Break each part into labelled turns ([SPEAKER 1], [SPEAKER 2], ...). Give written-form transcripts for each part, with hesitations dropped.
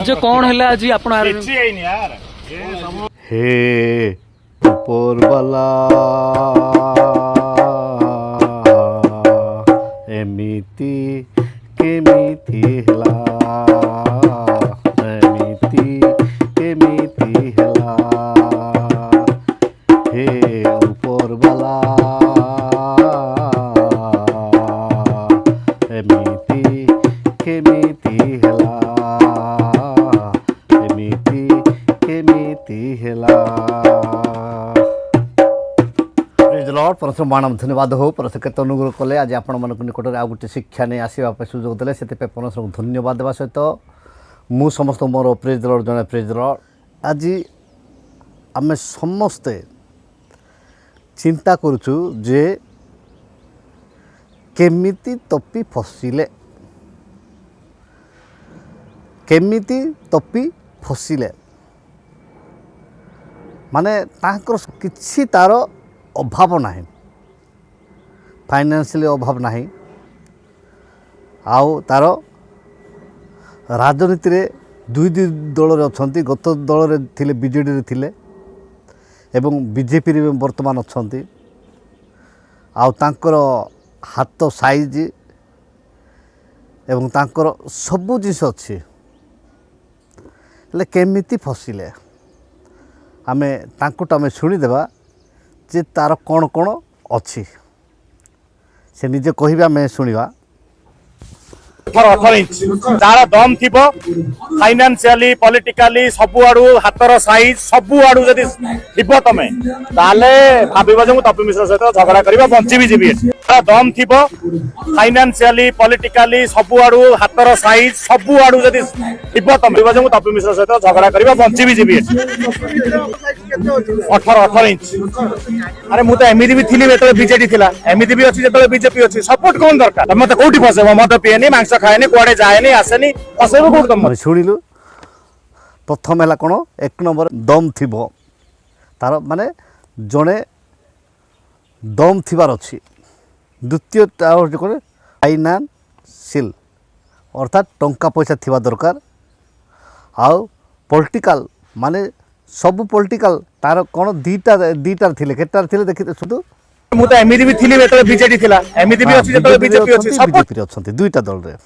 [SPEAKER 1] जो कौन है आज आपण
[SPEAKER 2] हे ऊपरवाला एमिति केमिति हेला एमिति केमिति हेला हे ऊपरवाला एमिति केमिति हेला एमिति केमिति हेला। लॉर्ड परमेश्वर मानव धन्यवाद हो परमेश्वर केत अनुग्रह कले आज आपण मन निकट आ गोटे शिक्षा नहीं आसवा सुजोग देले से परमेश्वर को धन्यवाद देवा सहित मु समस्त मोर प्रेज लॉर्ड जने प्रेज लॉर्ड आज आम समस्ते चिंता करूछु जे केमिति तपी फसिले केमिति तपी फसिले माने ताकर किछि तार अभाव नहीं फाइनेंशियली अभाव नहीं आउ तार राजनीति रे दुई दल रे अछंती गत दल रे थिले बीजेडी रे थिले एवं बीजेपी रे वर्तमान अछंती आउ तांकर हाथ साइज एवं तांकर सबु जिस अच्छी ले केमिति फसिले आमे तांकुट आमे शुणीदेवा जे तार कौन कौन अच्छी से निजे कहबा मैं शुणा
[SPEAKER 3] 18 इंच तार दम थी फाइनेंशियली पॉलिटिकली सबु आड़ू हाथर साइज सबु आड़ू जदि थी तमें ताले भाव जो तपी मिश्र सहित झगड़ा करवा बंची भी जीवी तार दम थी फाइनेंशियली पॉलिटिकली सबु आड़ू हाथर साइज सबु आड़ू जदि थी तमें जो तपी मिश्र सहित झगड़ा करवा बंची भी जीवी 18 इंच अरे मुझे एमती भी थी जो बीजेडी थिला एमती भी अच्छी जो बीजेपी अच्छी सपोर्ट कौन दरकार मत कौटी फसेब मद पीएनी मांस खाएनी कुआडे जाएनी आसेनी फसेब कौट तुम
[SPEAKER 2] शुणिलु प्रथम है कौन एक नंबर दम थी तार माने जड़े दम थिबार अच्छी द्वितीय फाइनान्शियल अर्थात टंका पैसा थिबा दरकार आउ पॉलिटिकल माने सब पॉलिटिकल तार कौन दीटा थिले केटार थिले देखि सुदु
[SPEAKER 3] मु तो एमती भी थी जो बीजेडी थिला एमती भी अच्छी जो बीजेपी अच्छी
[SPEAKER 2] बीजेपी अच्छी दुईटा दल रे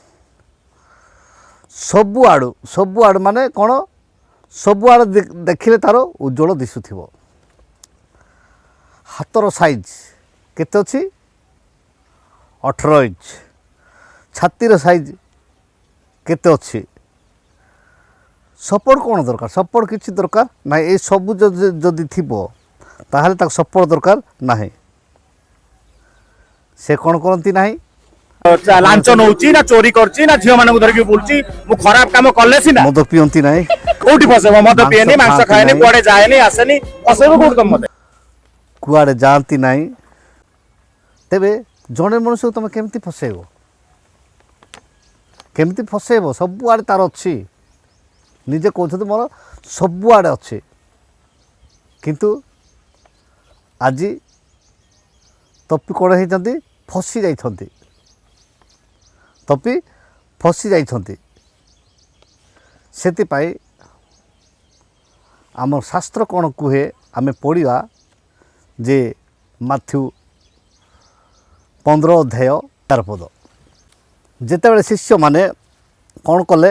[SPEAKER 2] सबु आड़ू माने कौन सबु आड़ देखिले तार उज्जवल दिशुथिबो हाथर साइज केते अछि 18 इंच छातीर साइज केते अछि सपोर्ट कौन दरकार सपोर्ट किसी दरकार ना ये सब जदि थिबो ताहले ताक सपोर्ट दरकार नाही से कौन करती नाही
[SPEAKER 3] लांच नौची ना चोरी करची ना झियो मानकु धरकी बुलची मु खराब काम करले सिना
[SPEAKER 2] मद पियंती नाही
[SPEAKER 3] कोठी फसेब मद पिएनी मांस खाएनी कुआडे जाएनी आसेनी फसेब कोठ तुम मते
[SPEAKER 2] कुआडे जानती नाही तेबे जणे मनुष्य तुम केमती फसेबो सब आड़े तार अच्छी निजे कहते मोर सब आड़े अच्छे किंतु आज तपी कौन होती फसी जाइछंती तपी फसी जाइछंती सेतिपाई आम शास्त्र कौन कहे आमे पढ़िया जे माथ्यू 15 अध्याय 4 पद जेतेबेले शिष्य माने कौन कले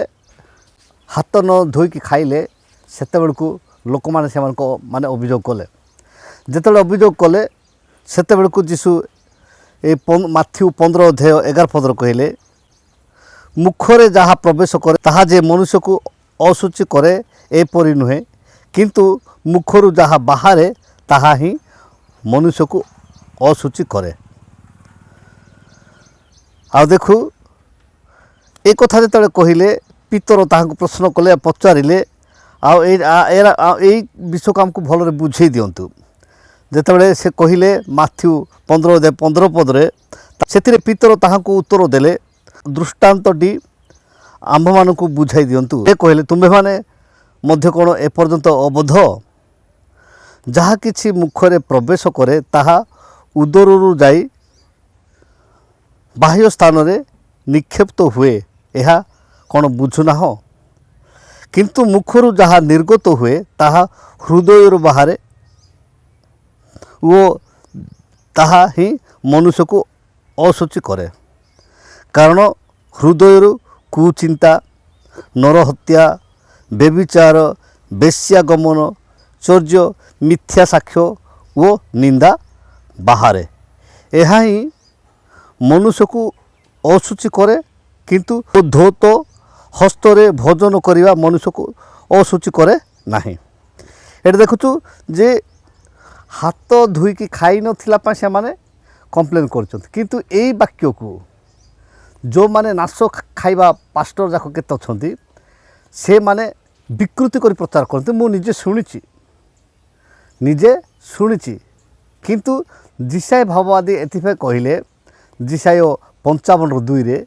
[SPEAKER 2] हाथ न धोईकी खाइले सेते बेलकु लोक माने से माने अभियोग कले जेतेबेले अभियोग कले सेते बेलकु जीशु ए माथ्यू 15 अध्याय 11 पद कहले मुखरे जहाँ प्रवेश करे ताहा जे मनुष्य को असुचि करे एपरि नुहे किंतु मुखरु जहाँ बाहरे ताहा ही मनुष्य को असुचि करे आ देखु ए कथा जेतेबेले कहले पितर ताहां प्रश्न कले पचारे विषय को आमको भल बुझे दिंतु जितेबाला से कहले माथ्यू 15 पदरे से पितर ताहां उत्तर देले दृष्टान्तटी आम्भ मान को बुझाई दिंतु ये कहले तुम्हें माने मध्य कौन एपर्यंत अबोध जहाँ किछि मुखरे प्रवेश करे ताहा उदरु जाई बाह्य स्थान रे निक्षेप्त हुए यह कौन बुझुना କିନ୍ତୁ ମୁଖରୁ ଯାହା ନିର୍ଗତ ହୁଏ ତାହା ହୃଦୟରୁ ବାହାରେ ଓ ତାହା ହିଁ ମନୁଷ୍ୟକୁ ଅଶୁଚି କରେ। କାରଣ ହୃଦୟରୁ କୁଚିନ୍ତା, ନରହତ୍ୟା, ବ୍ୟଭିଚାର, ବେଶ୍ୟାଗମନ, ଚର୍ଯ୍ୟ, ମିଥ୍ୟା ସାକ୍ଷ୍ୟ ଓ ନିନ୍ଦା ବାହାରେ। ଏହା ହିଁ ମନୁଷ୍ୟକୁ ଅଶୁଚି କରେ। କିନ୍ତୁ ଧୌତ ହସ୍ତରେ ଭୋଜନ କରିବା ମନୁଷ୍ୟକୁ ଅଶୁଚି କରେ ନାହିଁ। ଏଠି ଦେଖୁଛୁ ଯେ ହାତ ଧୋଇକି ଖାଇ ନଥିଲା ପାଇଁ ସେମାନେ କମ୍ପ୍ଲେନ୍ କରୁଛନ୍ତି। କିନ୍ତୁ ଏଇ ବାକ୍ୟକୁ ଯେଉଁମାନେ ନାଶ ଖାଇବା ପାଷ୍ଟର ଯାକ କେତେ ଅଛନ୍ତି ସେମାନେ ବିକୃତି କରି ପ୍ରଚାର କରନ୍ତି। ମୁଁ ନିଜେ ଶୁଣିଛି। କିନ୍ତୁ ଯିଶାୟ ଭାବବାଦୀ ଏଥିପାଇଁ କହିଲେ ଯିଶାୟ 55:2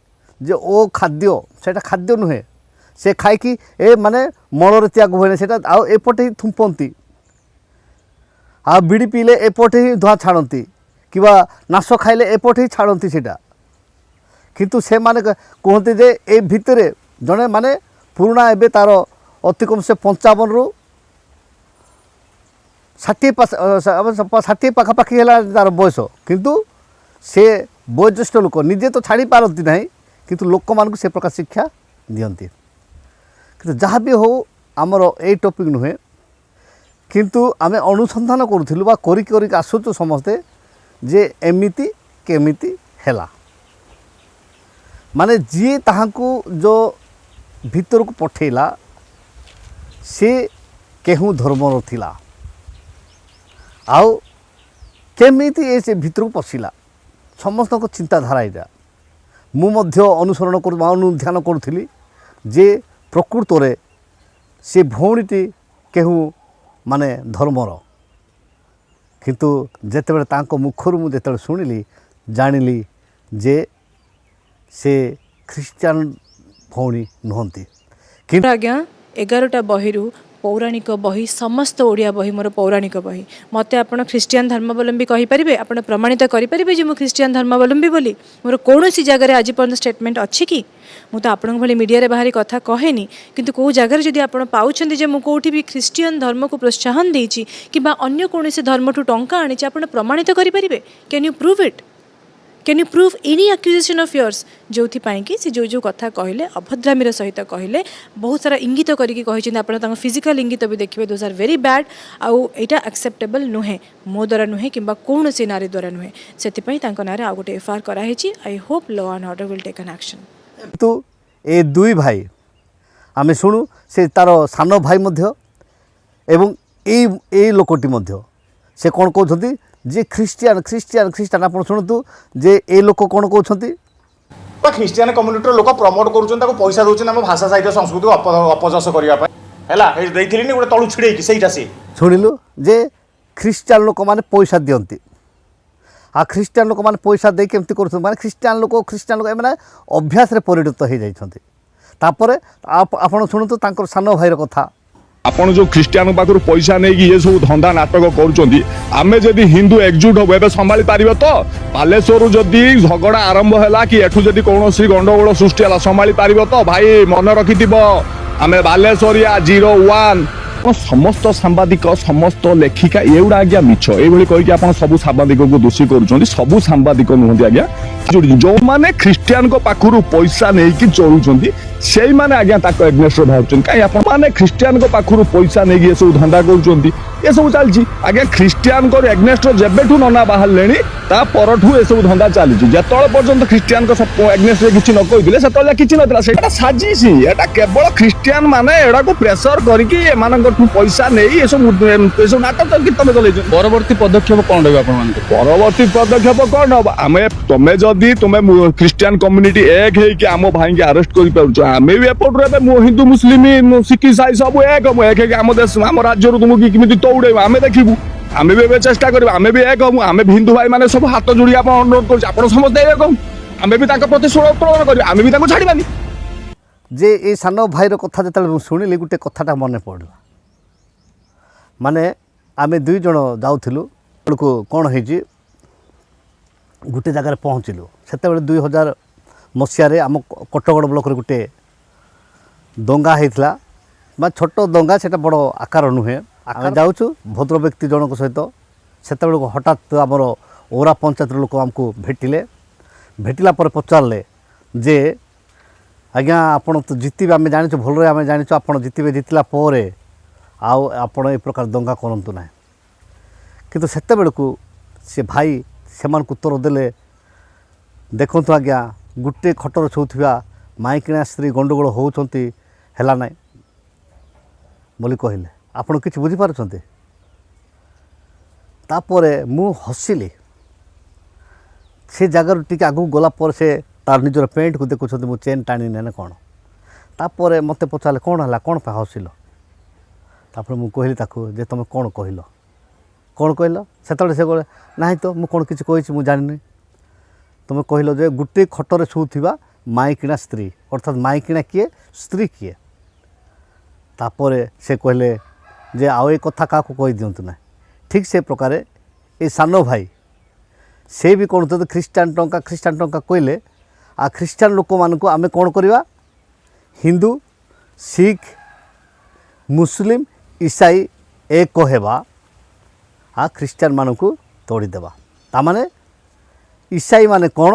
[SPEAKER 2] ଯେ ଓ ଖାଦ୍ୟ ସେଇଟା ଖାଦ୍ୟ ନୁହେଁ, ସେ ଖାଇକି ମାନେ ମଳରେ ତ୍ୟାଗ ହୁଏନି, ସେଇଟା ଆଉ ଏପଟେ ହିଁ ଥୁମ୍ପନ୍ତି, ଆଉ ବିଡ଼ି ପିଇଲେ ଏପଟେ ହିଁ ଧୂଆଁ ଛାଡ଼ନ୍ତି, କିମ୍ବା ନାଶ ଖାଇଲେ ଏପଟେ ହିଁ ଛାଡ଼ନ୍ତି ସେଇଟା। କିନ୍ତୁ ସେମାନେ କୁହନ୍ତି ଯେ ଏ ଭିତରେ ଜଣେ ମାନେ ପୁରୁଣା ଏବେ ତା'ର ଅତି କମ୍ ସେ 55ରୁ 60 ପାଖାପାଖି ହେଲା ତା'ର ବୟସ। କିନ୍ତୁ ସେ ବୟୋଜ୍ୟେଷ୍ଠ ଲୋକ ନିଜେ ତ ଛାଡ଼ି ପାରନ୍ତି ନାହିଁ, କିନ୍ତୁ ଲୋକମାନଙ୍କୁ ସେ ପ୍ରକାର ଶିକ୍ଷା ଦିଅନ୍ତି। କିନ୍ତୁ ଯାହା ବି ହେଉ ଆମର ଏଇ ଟପିକ୍ ନୁହେଁ, କିନ୍ତୁ ଆମେ ଅନୁସନ୍ଧାନ କରୁଥିଲୁ ବା କରିକି ଆସୁଛୁ ସମସ୍ତେ ଯେ ଏମିତି କେମିତି ହେଲା। ମାନେ ଯିଏ ତାହାଙ୍କୁ ଯେଉଁ ଭିତରକୁ ପଠେଇଲା ସେ କେଉଁ ଧର୍ମର ଥିଲା, ଆଉ କେମିତି ସେ ଭିତରକୁ ପଶିଲା, ସମସ୍ତଙ୍କ ଚିନ୍ତାଧାରା ଏଇଟା। ମୁଁ ମଧ୍ୟ ଅନୁଧ୍ୟାନ କରୁଥିଲି ଯେ ପ୍ରକୃତରେ ସେ ଭଉଣୀଟି କେଉଁ ମାନେ ଧର୍ମର। କିନ୍ତୁ ଯେତେବେଳେ ତାଙ୍କ ମୁଖରୁ ମୁଁ ଯେତେବେଳେ ଶୁଣିଲି ଜାଣିଲି ଯେ ସେ ଖ୍ରୀଷ୍ଟିଆନ ଭଉଣୀ ନୁହନ୍ତି।
[SPEAKER 1] କିନ୍ତୁ ଆଜ୍ଞା 11ଟା ବହିରୁ ପୌରାଣିକ ବହି, ସମସ୍ତ ଓଡ଼ିଆ ବହି ମୋର ପୌରାଣିକ ବହି। ମୋତେ ଆପଣ ଖ୍ରୀଷ୍ଟିଆନ ଧର୍ମାବଲମ୍ବୀ କହିପାରିବେ? ଆପଣ ପ୍ରମାଣିତ କରିପାରିବେ ଯେ ମୁଁ ଖ୍ରୀଷ୍ଟିଆନ ଧର୍ମାବଲମ୍ବୀ ବୋଲି? ମୋର କୌଣସି ଜାଗାରେ ଆଜି ପର୍ଯ୍ୟନ୍ତ ଷ୍ଟେଟମେଣ୍ଟ ଅଛି କି? ମୁଁ ତ ଆପଣଙ୍କ ଭଳି ମିଡ଼ିଆରେ ବାହାରି କଥା କହେନି, କିନ୍ତୁ କେଉଁ ଜାଗାରେ ଯଦି ଆପଣ ପାଉଛନ୍ତି ଯେ ମୁଁ କେଉଁଠି ବି ଖ୍ରୀଷ୍ଟିଆନ ଧର୍ମକୁ ପ୍ରୋତ୍ସାହନ ଦେଇଛି କିମ୍ବା ଅନ୍ୟ କୌଣସି ଧର୍ମଠୁ ଟଙ୍କା ଆଣିଛି, ଆପଣ ପ୍ରମାଣିତ କରିପାରିବେ? Can you prove it? Can you prove any accusation of yours? ଯେଉଁଥିପାଇଁ କି ସେ ଯେଉଁ କଥା କହିଲେ ଅଭଦ୍ରାମୀର ସହିତ କହିଲେ, ବହୁତ ସାରା ଇଙ୍ଗିତ କରିକି କହିଛନ୍ତି। ଆପଣ ତାଙ୍କ ଫିଜିକାଲ ଇଙ୍ଗିତ ବି ଦେଖିବେ, ଦୋଜ୍ ଆର୍ ଭେରି ବ୍ୟାଡ୍। ଆଉ ଏଇଟା ଆକ୍ସେପ୍ଟେବଲ୍ ନୁହେଁ, ମୋ ଦ୍ୱାରା ନୁହେଁ କିମ୍ବା କୌଣସି ନାରୀ ଦ୍ୱାରା ନୁହେଁ। ସେଥିପାଇଁ ତାଙ୍କ ନାଁରେ ଆଉ ଗୋଟେ FIR କରାହେଇଛି। I hope law and order will take an action.
[SPEAKER 2] କିନ୍ତୁ ଏ ଦୁଇ ଭାଇ ଆମେ ଶୁଣୁ, ସେ ତା'ର ସାନ ଭାଇ ମଧ୍ୟ ଏବଂ ଏଇ ଲୋକଟି ମଧ୍ୟ ସେ କ'ଣ କହୁଛନ୍ତି ଯେ ଖ୍ରୀଷ୍ଟିଆନ। ଆପଣ ଶୁଣନ୍ତୁ ଯେ ଏ ଲୋକ କ'ଣ କହୁଛନ୍ତି।
[SPEAKER 3] ଖ୍ରୀଷ୍ଟିଆନ କମ୍ୟୁନିଟିର ଲୋକ ପ୍ରମୋଟ କରୁଛନ୍ତି, ତାକୁ ପଇସା ଦେଉଛନ୍ତି ଆମ ଭାଷା ସାହିତ୍ୟ ସଂସ୍କୃତିକୁ ଅପଯଶ କରିବା ପାଇଁ। ହେଲା, ଦେଇଥିଲିନି ଗୋଟେ ତଳୁ ଛିଡ଼େଇକି ସେଇଟା ସେ
[SPEAKER 2] ଶୁଣିଲୁ ଯେ ଖ୍ରୀଷ୍ଟିଆନ ଲୋକମାନେ ପଇସା ଦିଅନ୍ତି। ଆଉ ଖ୍ରୀଷ୍ଟିଆନ ଲୋକମାନେ ପଇସା ଦେଇ କେମିତି କରୁଛନ୍ତି, ମାନେ ଖ୍ରୀଷ୍ଟିଆନ ଲୋକ ଏମାନେ ଅଭ୍ୟାସରେ ପରିଣତ ହୋଇଯାଇଛନ୍ତି। ତାପରେ ଆପଣ ଶୁଣନ୍ତୁ ତାଙ୍କର ସାନ ଭାଇର କଥା।
[SPEAKER 4] ଆପଣ ଯେଉଁ ଖ୍ରୀଷ୍ଟିଆନ ପାଖରୁ ପଇସା ନେଇକି ଏ ସବୁ ଧନ୍ଦା ନାଟକ କରୁଛନ୍ତି, ଆମେ ଯଦି ହିନ୍ଦୁ ଏକଜୁଟ ହବୁ ଏବେ ସମ୍ଭାଳି ପାରିବ ତ? ବାଲେଶ୍ୱରରୁ ଯଦି ଝଗଡ଼ା ଆରମ୍ଭ ହେଲା କି ଏଠୁ ଯଦି କୌଣସି ଗଣ୍ଡଗୋଳ ସୃଷ୍ଟି ହେଲା, ସମ୍ଭାଳି ପାରିବ ତ? ଭାଇ ମନେ ରଖିଥିବ, ଆମେ ବାଲେଶ୍ୱରିଆ 01। ସମସ୍ତ ସାମ୍ବାଦିକ, ସମସ୍ତ ଲେଖିକା ଏଗୁଡ଼ା ଆଜ୍ଞା ମିଛ। ଏଇଭଳି କହିକି ଆପଣ ସବୁ ସାମ୍ବାଦିକଙ୍କୁ ଦୋଷୀ କରୁଛନ୍ତି। ସବୁ ସାମ୍ବାଦିକ ନୁହନ୍ତି ଆଜ୍ଞା। ଯେଉଁମାନେ ଖ୍ରୀଷ୍ଟିଆନଙ୍କ ପାଖରୁ ପଇସା ନେଇକି ଚଳୁଛନ୍ତି ସେଇମାନେ ଆଜ୍ଞା ତାଙ୍କ ଏଗନେଷ୍ଟରେ ବାହାରୁଛନ୍ତି। କାହିଁ ଆପଣମାନେ ଖ୍ରୀଷ୍ଟିଆନଙ୍କ ପାଖରୁ ପଇସା ନେଇକି ଏସବୁ ଧନ୍ଦା କରୁଛନ୍ତି, ଏସବୁ ଚାଲିଛି ଆଜ୍ଞା। ଖ୍ରୀଷ୍ଟିଆନଙ୍କର ଏଗନେଷ୍ଟରେ ଯେବେଠୁ ନନା ବାହାରିଲେଣି ତା ପରଠୁ ଏସବୁ ଧନ୍ଦା ଚାଲିଛି। ଯେତେବେଳେ ପର୍ଯ୍ୟନ୍ତ ଖ୍ରୀଷ୍ଟିଆନଙ୍କ ଏଗନେଷ୍ଟରେ କିଛି ନ କହିଥିଲେ ସେତେବେଳେ କିଛି ନଥିଲା। ସେଇଟା ସାଜିଛି। ଏଟା କେବଳ ଖ୍ରୀଷ୍ଟିଆନ ମାନେ ଏଟାକୁ ପ୍ରେସର କରିକି ଏମାନଙ୍କଠୁ ପଇସା ନେଇ ଏସବୁ ନାଟକ ତମେ ଚଲେଇଛ।
[SPEAKER 5] ପରବର୍ତ୍ତୀ ପଦକ୍ଷେପ କ'ଣ ରହିବ ଆପଣମାନଙ୍କ?
[SPEAKER 4] ପରବର୍ତ୍ତୀ ପଦକ୍ଷେପ କ'ଣ ହବ? ତମେ ଯଦି ଖ୍ରୀଷ୍ଟିଆନ କମ୍ୟୁନିଟି ଏକ ହେଇକି ଆମ ଭାଇକି ଆରେଷ୍ଟ କରିପାରୁଛ, ଆମେ ବି ଏପଟରୁ ଏବେ ହିନ୍ଦୁ ମୁସଲିମ ଶିଖ ଇସାଇ ସବୁ ଏକ ହେଇକି ଆମ ଦେଶ ଆମ ରାଜ୍ୟରୁ ତୁମକୁ କେମିତି ତଉଡେଇବ ଆମେ ଦେଖିବୁ। ଆମେ ବି ଏବେ ଚେଷ୍ଟା କରିବା, ଆମେ ବି ଏକ ହବୁ। ଆମେ ବି ହିନ୍ଦୁ ଭାଇ ମାନେ ସବୁ ହାତ ଯୋଡି ଆପଣ ଅନୁରୋଧ କରୁଛୁ, ଆପଣ ସମସ୍ତେ ଏକ ହବୁ। ଆମେ ବି ତାଙ୍କ ପ୍ରତି ଉତ୍ତୋଳନ କରିବା, ଆମେ ବି ତାଙ୍କୁ ଛାଡ଼ିବାନି।
[SPEAKER 2] ଯେ ଏ ସାନ ଭାଇର କଥା ଯେତେବେଳେ ମୁଁ ଶୁଣିଲି ଗୋଟେ କଥାଟା ମନେ ପଡ଼ିଲା। ମାନେ ଆମେ ଦୁଇ ଜଣ ଯାଉଥିଲୁ, ବେଳକୁ କ'ଣ ହେଇଛି ଗୋଟେ ଜାଗାରେ ପହଞ୍ଚିଲୁ। ସେତେବେଳେ 2000 ମସିହାରେ ଆମ କୋଟଗଡ଼ ବ୍ଲକରେ ଗୋଟେ ଦଙ୍ଗା ହେଇଥିଲା। ବା ଛୋଟ ଦଙ୍ଗା ସେଇଟା ବଡ଼ ଆକାର ନୁହେଁ। ଆମେ ଯାଉଛୁ ଭଦ୍ର ବ୍ୟକ୍ତି ଜଣଙ୍କ ସହିତ, ସେତେବେଳକୁ ହଠାତ୍ ଆମର ଓରା ପଞ୍ଚାୟତର ଲୋକ ଆମକୁ ଭେଟିଲା ପରେ ପଚାରିଲେ ଯେ ଆଜ୍ଞା ଆପଣ ତ ଜିତିବେ, ଆମେ ଜାଣିଛୁ ଭଲରେ, ଆମେ ଜାଣିଛୁ ଆପଣ ଜିତିବେ, ଜିତିଲା ପରେ ଆଉ ଆପଣ ଏ ପ୍ରକାର ଦଙ୍ଗା କରନ୍ତୁ ନାହିଁ। କିନ୍ତୁ ସେତେବେଳକୁ ସେ ଭାଇ ସେମାନଙ୍କୁ ଉତ୍ତର ଦେଲେ, ଦେଖନ୍ତୁ ଆଜ୍ଞା ଗୋଟିଏ ଖଟରେ ଶୋଉଥିବା ମାଇକିଣା ସ୍ତ୍ରୀ ଗଣ୍ଡଗୋଳ ହେଉଛନ୍ତି, ହେଲା ନାହିଁ ବୋଲି କହିଲେ। ଆପଣ କିଛି ବୁଝିପାରୁଛନ୍ତି? ତାପରେ ମୁଁ ହସିଲି। ସେ ଜାଗାରୁ ଟିକେ ଆଗକୁ ଗଲା ପରେ ସେ ତାର ନିଜର ପ୍ୟାଣ୍ଟକୁ ଦେଖୁଛନ୍ତି ମୁଁ ଚେନ୍ ଟାଣିନି ନା କ'ଣ। ତାପରେ ମୋତେ ପଚାରିଲେ କ'ଣ ହେଲା, କ'ଣ ପାଇଁ ହସିଲ? ତାପରେ ମୁଁ କହିଲି ତାକୁ ଯେ ତୁମେ କ'ଣ କହିଲ, କ'ଣ କହିଲ? ସେତେବେଳେ ସେ କହିଲେ ନାହିଁ ତ ମୁଁ କ'ଣ କିଛି କହିଛି ମୁଁ ଜାଣିନି। ତୁମେ କହିଲ ଯେ ଗୋଟିଏ ଖଟରେ ଶୋଉଥିବା ମାଇକିଣା ସ୍ତ୍ରୀ, ଅର୍ଥାତ୍ ମାଇକିଣା କିଏ, ସ୍ତ୍ରୀ କିଏ? ତାପରେ ସେ କହିଲେ ଯେ ଆଉ ଏ କଥା କାହାକୁ କହିଦିଅନ୍ତୁ ନାହିଁ। ଠିକ୍ ସେ ପ୍ରକାରେ ଏ ସାନ ଭାଇ ସେ ବି କରୁଛନ୍ତି ଖ୍ରୀଷ୍ଟିଆନ ଟଙ୍କା କହିଲେ, ଆଉ ଖ୍ରୀଷ୍ଟିଆନ ଲୋକମାନଙ୍କୁ ଆମେ କ'ଣ କରିବା? ହିନ୍ଦୁ, ଶିଖ, ମୁସଲିମ, ଇସାଇ ଏକ ହେବା, ଆଉ ଖ୍ରୀଷ୍ଟିଆନ ମାନଙ୍କୁ ତୋଡ଼ିଦେବା। ତାମାନେ ଇସାଇ ମାନେ କ'ଣ,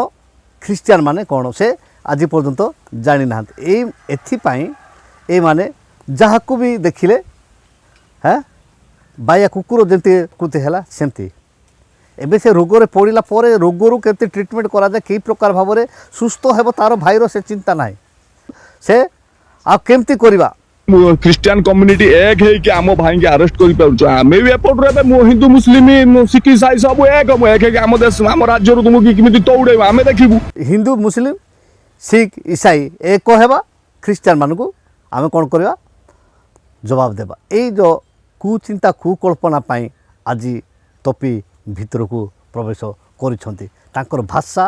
[SPEAKER 2] ଖ୍ରୀଷ୍ଟିଆନ ମାନେ କ'ଣ, ସେ ଆଜି ପର୍ଯ୍ୟନ୍ତ ଜାଣିନାହାନ୍ତି। ଏଥିପାଇଁ ଏମାନେ ଯାହାକୁ ବି ଦେଖିଲେ ବାୟା କୁକୁର ଯେମିତି କୃତି ହେଲା ସେମିତି। ଏବେ ସେ ରୋଗରେ ପଡ଼ିଲା ପରେ ରୋଗରୁ କେମିତି ଟ୍ରିଟମେଣ୍ଟ କରାଯାଏ, କି ପ୍ରକାର ଭାବରେ ସୁସ୍ଥ ହେବ ତାର ଭାଇର ସେ ଚିନ୍ତା ନାହିଁ। ସେ ଆଉ କେମିତି କରିବା?
[SPEAKER 4] ଖ୍ରୀଷ୍ଟିଆନ କମ୍ୟୁନିଟି ଏକ ହେଇକି ଆମ ଭାଇକି ଆରେଷ୍ଟ କରିପାରୁଛୁ। ଆମେ ବି ଏପଟରୁ ଏବେ ହିନ୍ଦୁ ମୁସଲିମ ଶିଖ ଇସାଇ ସବୁ ଏକ ହେଇକି ଆମ ଦେଶ ଆମ ରାଜ୍ୟରୁ ତୁମକୁ କେମିତି ତଉଡ଼େଇବ ଆମେ ଦେଖିବୁ।
[SPEAKER 2] ହିନ୍ଦୁ, ମୁସଲିମ, ଶିଖ, ଇସାଇ ଏକ ହେବା, ଖ୍ରୀଷ୍ଟିଆନ ମାନଙ୍କୁ ଆମେ କ'ଣ କରିବା? ଜବାବ ଦେବା। ଏଇ ଯେଉଁ କୁଚିନ୍ତା କୁକଳ୍ପନା ପାଇଁ ଆଜି ତପି ଭିତରକୁ ପ୍ରବେଶ କରିଛନ୍ତି। ତାଙ୍କର ଭାଷା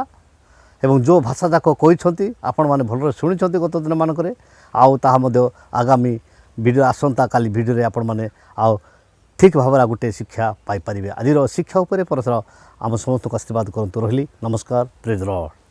[SPEAKER 2] ଏବଂ ଯେଉଁ ଭାଷା ଯାକ କହିଛନ୍ତି ଆପଣମାନେ ଭଲରେ ଶୁଣିଛନ୍ତି ଗତ ଦିନମାନଙ୍କରେ, ଆଉ ତାହା ମଧ୍ୟ ଆଗାମୀ ଭିଡ଼ିଓ, ଆସନ୍ତାକାଲି ଭିଡ଼ିଓରେ ଆପଣମାନେ ଆଉ ଠିକ୍ ଭାବରେ ଗୋଟେ ଶିକ୍ଷା ପାଇପାରିବେ। ଆଜିର ଶିକ୍ଷା ଉପରେ ପରସ୍ପର ଆମ ସମସ୍ତଙ୍କୁ ଆଶୀର୍ବାଦ କରନ୍ତୁ। ରହିଲି, ନମସ୍କାର, ପ୍ରେଜ୍ ଦ ଲର୍ଡ।